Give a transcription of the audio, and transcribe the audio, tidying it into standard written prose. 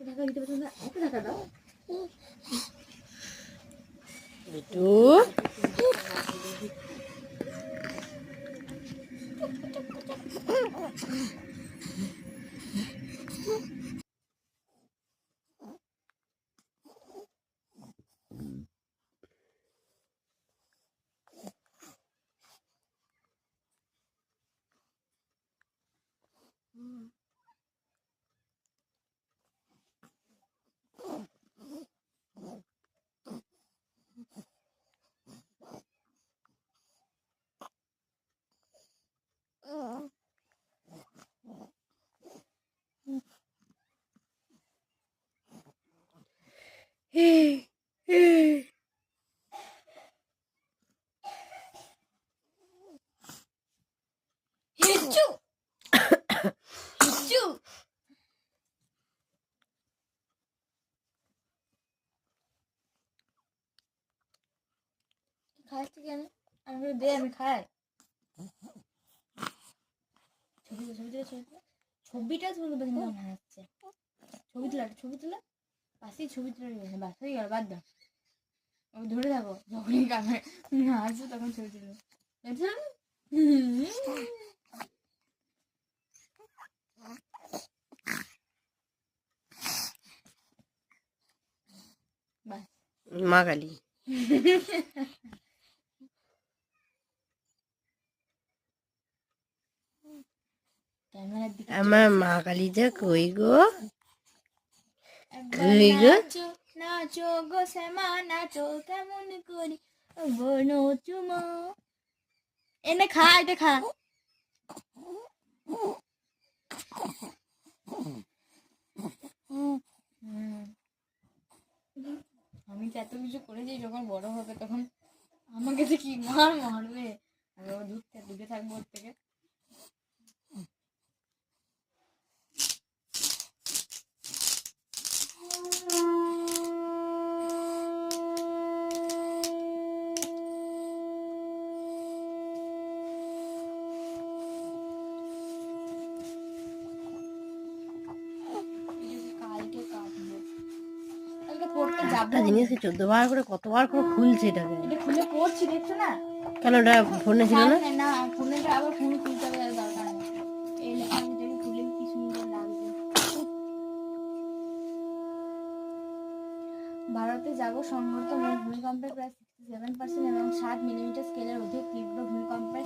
ঢাকা দিতে পারছো না, একটা ঢাকা দাও। বিটু হিচু হিচু খাচ্ছি কেন? আমি দে, আমি খাই। ছবিটা তুলবে কিন্তু মনে হচ্ছে। ছবি তোলা পাশেই ছবি তুলে গেছে, বাস হয়ে গেল, বাদ দাও। আমি ধরে থাকো, যখনই কামে আসবে তখন ছবি তুলবে। মা কালী আমার মা কালীটা কই গো? কই গো? নাচো গো শ্যামা নাচো, কেমন করি বনো চুমো। এনে খা, এটা খা। আমি এত কিছু করেছি, যখন বড় হবে তখন আমাকে যে কি মারবে। আমি আবার দূরে থাকবো ওর থেকে। একটা জিনিসকে 14 বার করে কতবার করে খুলছে এটাকে। এটা খুলে পড়ছি, দেখছো না? কেন ওটা ফোনে ছিল না? না, ফোনেটা আবার ফোন খুলতে হবে, দরকার নেই। এই আমি যদি খুলে কি সুন্দর লাগবে। ভারতে জাগো সংঘটিত ভূমিকম্পের প্রায় 67% এবং 7 মিলিমিটার স্কেলের অধিক তীব্র ভূমিকম্পের